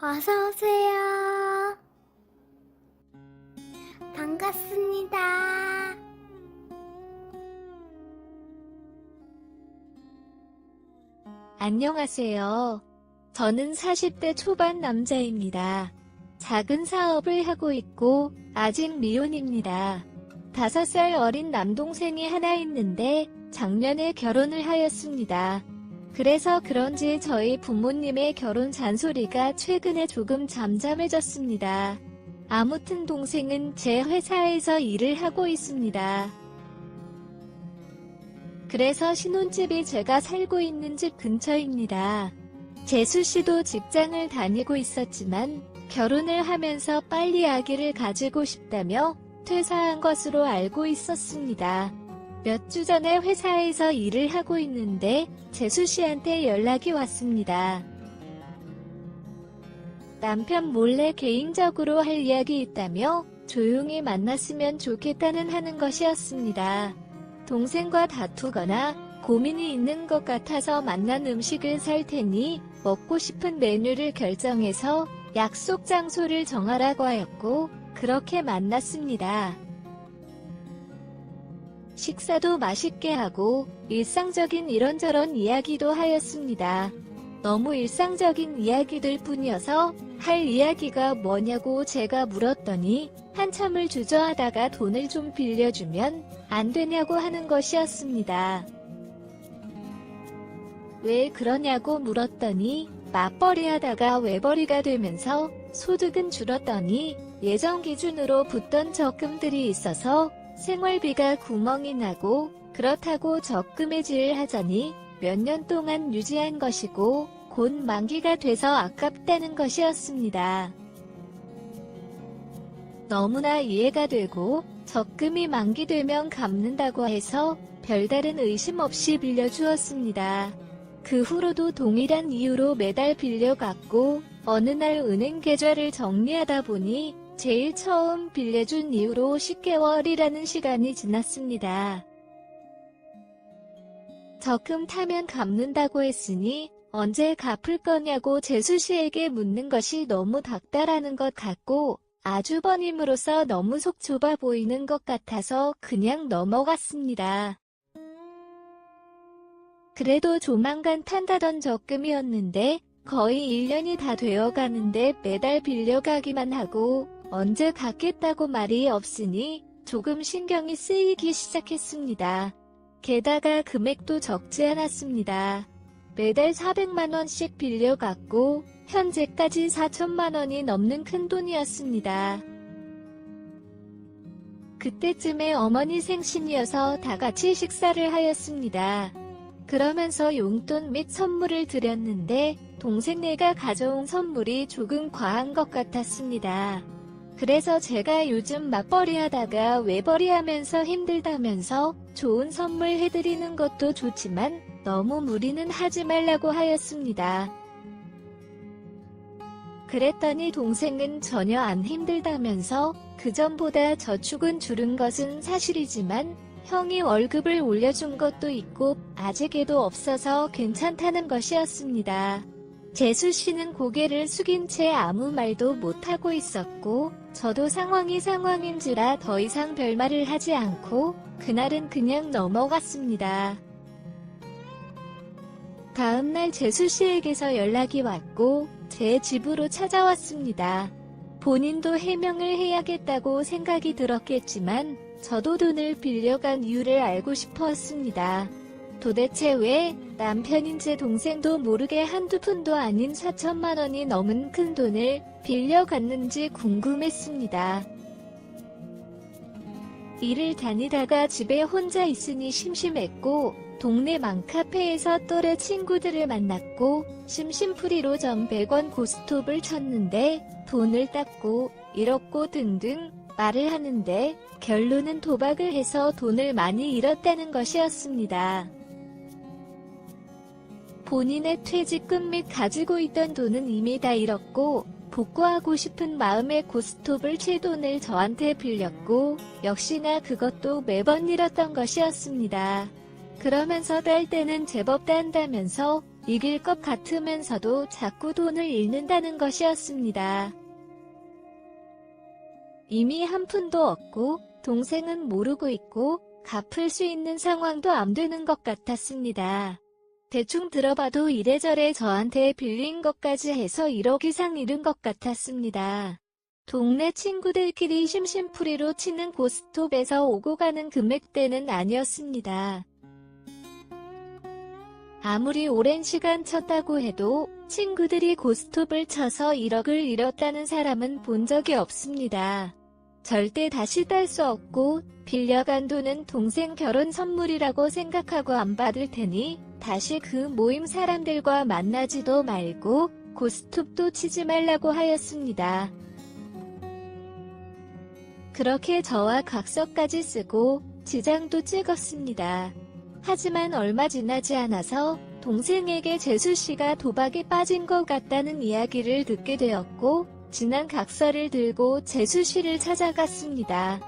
어서 오세요. 반갑습니다. 안녕하세요. 저는 40대 초반 남자입니다. 작은 사업을 하고 있고 아직 미혼입니다. 5살 어린 남동생이 하나 있는데 작년에 결혼을 하였습니다. 그래서 그런지 저희 부모님의 결혼 잔소리가 최근에 조금 잠잠해졌습니다. 아무튼 동생은 제 회사에서 일을 하고 있습니다. 그래서 신혼집이 제가 살고 있는 집 근처입니다. 재수씨도 직장을 다니고 있었지만 결혼을 하면서 빨리 아기를 가지고 싶다며 퇴사한 것으로 알고 있었습니다. 몇 주 전에 회사에서 일을 하고 있는데 재수씨한테 연락이 왔습니다. 남편 몰래 개인적으로 할 이야기 있다며 조용히 만났으면 좋겠다는 하는 것이었습니다. 동생과 다투거나 고민이 있는 것 같아서 만난 음식을 살 테니 먹고 싶은 메뉴를 결정해서 약속 장소를 정하라고 하였고 그렇게 만났습니다. 식사도 맛있게 하고 일상적인 이런저런 이야기도 하였습니다. 너무 일상적인 이야기들 뿐이어서 할 이야기가 뭐냐고 제가 물었더니 한참을 주저하다가 돈을 좀 빌려주면 안 되냐고 하는 것이었습니다. 왜 그러냐고 물었더니 맞벌이 하다가 외벌이가 되면서 소득은 줄었더니 예전 기준으로 붙던 적금들이 있어서 생활비가 구멍이 나고 그렇다고 적금 해지를 하자니 몇 년 동안 유지한 것이고 곧 만기가 돼서 아깝다는 것이었습니다. 너무나 이해가 되고 적금이 만기되면 갚는다고 해서 별다른 의심 없이 빌려주었습니다. 그 후로도 동일한 이유로 매달 빌려갔고 어느 날 은행 계좌를 정리하다 보니 제일 처음 빌려준 이후로 10개월이라는 시간이 지났습니다. 적금 타면 갚는다고 했으니 언제 갚을 거냐고 재수씨에게 묻는 것이 너무 닥달하는 것 같고 아주버님으로서 너무 속 좁아 보이는 것 같아서 그냥 넘어갔습니다. 그래도 조만간 탄다던 적금이었는데 거의 1년이 다 되어가는데 매달 빌려가기만 하고 언제 갚겠다고 말이 없으니 조금 신경이 쓰이기 시작했습니다. 게다가 금액도 적지 않았습니다. 매달 400만원씩 빌려갔고 현재까지 4천만원이 넘는 큰돈이었습니다. 그때쯤에 어머니 생신이어서 다같이 식사를 하였습니다. 그러면서 용돈 및 선물을 드렸는데 동생네가 가져온 선물이 조금 과한 것 같았습니다. 그래서 제가 요즘 맞벌이 하다가 외벌이 하면서 힘들다면서 좋은 선물 해드리는 것도 좋지만 너무 무리는 하지 말라고 하였습니다. 그랬더니 동생은 전혀 안 힘들다면서 그전보다 저축은 줄은 것은 사실이지만 형이 월급을 올려준 것도 있고 아직 애도 없어서 괜찮다는 것이었습니다. 재수씨는 고개를 숙인 채 아무 말도 못하고 있었고 저도 상황이 상황인지라 더 이상 별말을 하지 않고 그날은 그냥 넘어갔습니다. 다음날 재수씨에게서 연락이 왔고 제 집으로 찾아왔습니다. 본인도 해명을 해야겠다고 생각이 들었겠지만 저도 돈을 빌려간 이유를 알고 싶었습니다. 도대체 왜 남편인 제 동생도 모르게 한두 푼도 아닌 4천만원이 넘은 큰 돈을 빌려갔는지 궁금했습니다. 일을 다니다가 집에 혼자 있으니 심심했고 동네 맘카페에서 또래 친구들을 만났고 심심풀이로 전 100원 고스톱을 쳤는데 돈을 땄고 잃었고 등등 말을 하는데 결론은 도박을 해서 돈을 많이 잃었다는 것이었습니다. 본인의 퇴직금 및 가지고 있던 돈은 이미 다 잃었고 복구하고 싶은 마음에 고스톱을 칠 돈을 저한테 빌렸고 역시나 그것도 매번 잃었던 것이었습니다. 그러면서 딸 때는 제법 딴다면서 이길 것 같으면서도 자꾸 돈을 잃는다는 것이었습니다. 이미 한 푼도 없고 동생은 모르고 있고 갚을 수 있는 상황도 안 되는 것 같았습니다. 대충 들어봐도 이래저래 저한테 빌린 것까지 해서 1억 이상 잃은 것 같았습니다. 동네 친구들끼리 심심풀이로 치는 고스톱에서 오고 가는 금액대는 아니었습니다. 아무리 오랜 시간 쳤다고 해도 친구들이 고스톱을 쳐서 1억을 잃었다는 사람은 본 적이 없습니다. 절대 다시 딸 수 없고 빌려간 돈은 동생 결혼 선물이라고 생각하고 안 받을 테니 다시 그 모임 사람들과 만나지도 말고 고스톱도 치지 말라고 하였습니다. 그렇게 저와 각서까지 쓰고 지장도 찍었습니다. 하지만 얼마 지나지 않아서 동생에게 재수씨가 도박에 빠진 것 같다는 이야기를 듣게 되었고 지난 각서를 들고 재수씨를 찾아갔습니다.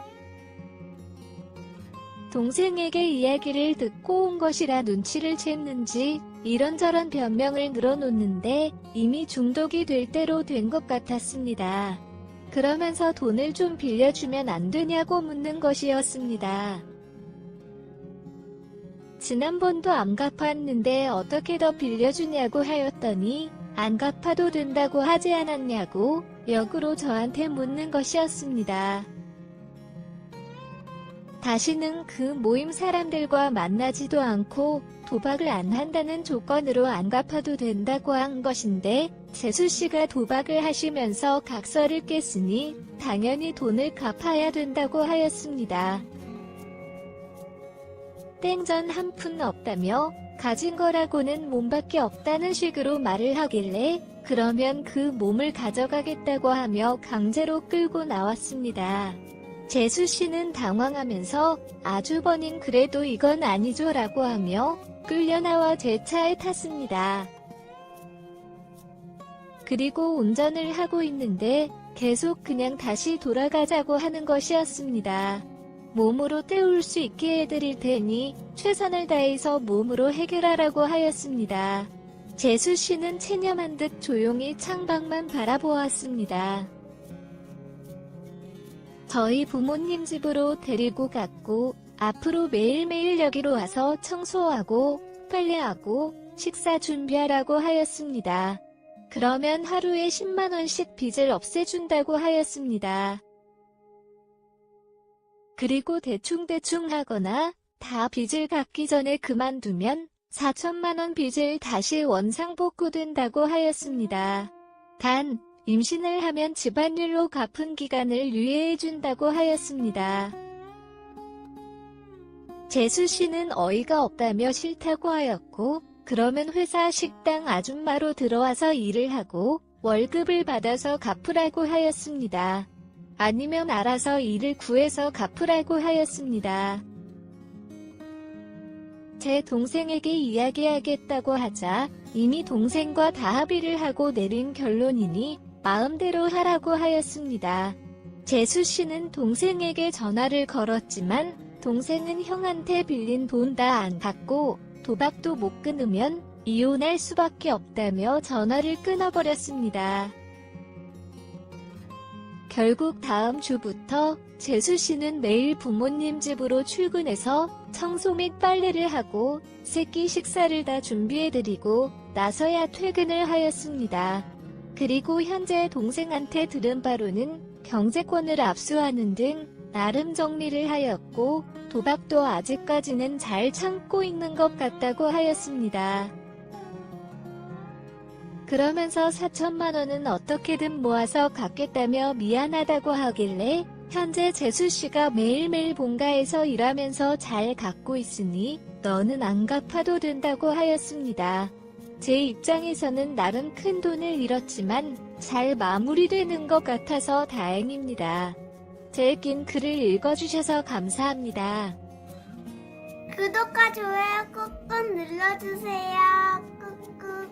동생에게 이야기를 듣고 온 것이라 눈치를 챘는지 이런저런 변명을 늘어놓는데 이미 중독이 될 대로 된 것 같았습니다. 그러면서 돈을 좀 빌려주면 안 되냐고 묻는 것이었습니다. 지난번도 안 갚았는데 어떻게 더 빌려주냐고 하였더니 안 갚아도 된다고 하지 않았냐고 역으로 저한테 묻는 것이었습니다. 다시는 그 모임 사람들과 만나지도 않고 도박을 안 한다는 조건으로 안 갚아도 된다고 한 것인데 재수씨가 도박을 하시면서 각서를 깼으니 당연히 돈을 갚아야 된다고 하였습니다. 땡전 한 푼 없다며 가진 거라고는 몸밖에 없다는 식으로 말을 하길래 그러면 그 몸을 가져가겠다고 하며 강제로 끌고 나왔습니다. 재수씨는 당황하면서 아주버님 그래도 이건 아니죠 라고 하며 끌려나와 제 차에 탔습니다. 그리고 운전을 하고 있는데 계속 그냥 다시 돌아가자고 하는 것이었습니다. 몸으로 때울 수 있게 해드릴 테니 최선을 다해서 몸으로 해결하라고 하였습니다. 재수씨는 체념한 듯 조용히 창밖만 바라보았습니다. 저희 부모님 집으로 데리고 갔고 앞으로 매일매일 여기로 와서 청소하고 빨래하고 식사 준비하라고 하였습니다. 그러면 하루에 10만원씩 빚을 없애준다고 하였습니다. 그리고 대충대충 하거나 다 빚을 갚기 전에 그만두면 4천만원 빚을 다시 원상복구된다고 하였습니다. 단, 임신을 하면 집안일로 갚은 기간을 유예해준다고 하였습니다. 재수씨는 어이가 없다며 싫다고 하였고 그러면 회사 식당 아줌마로 들어와서 일을 하고 월급을 받아서 갚으라고 하였습니다. 아니면 알아서 일을 구해서 갚으라고 하였습니다. 제 동생에게 이야기하겠다고 하자 이미 동생과 다 합의를 하고 내린 결론이니 마음대로 하라고 하였습니다. 재수씨는 동생에게 전화를 걸었지만 동생은 형한테 빌린 돈 다 안 갚고 도박도 못 끊으면 이혼할 수밖에 없다며 전화를 끊어버렸습니다. 결국 다음 주부터 재수씨는 매일 부모님 집으로 출근해서 청소 및 빨래를 하고 새끼 식사를 다 준비해드리고 나서야 퇴근을 하였습니다. 그리고 현재 동생한테 들은 바로는 경제권을 압수하는 등 나름 정리를 하였고 도박도 아직까지는 잘 참고 있는 것 같다고 하였습니다. 그러면서 4천만원은 어떻게든 모아서 갚겠다며 미안하다고 하길래 현재 재수씨가 매일매일 본가에서 일하면서 잘 갚고 있으니 너는 안 갚아도 된다고 하였습니다. 제 입장에서는 나름 큰 돈을 잃었지만 잘 마무리되는 것 같아서 다행입니다. 제 긴 글을 읽어주셔서 감사합니다. 구독과 좋아요 꾹꾹 눌러주세요. 꾹꾹.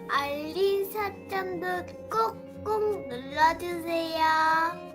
알림 설정도 꾹꾹 눌러주세요.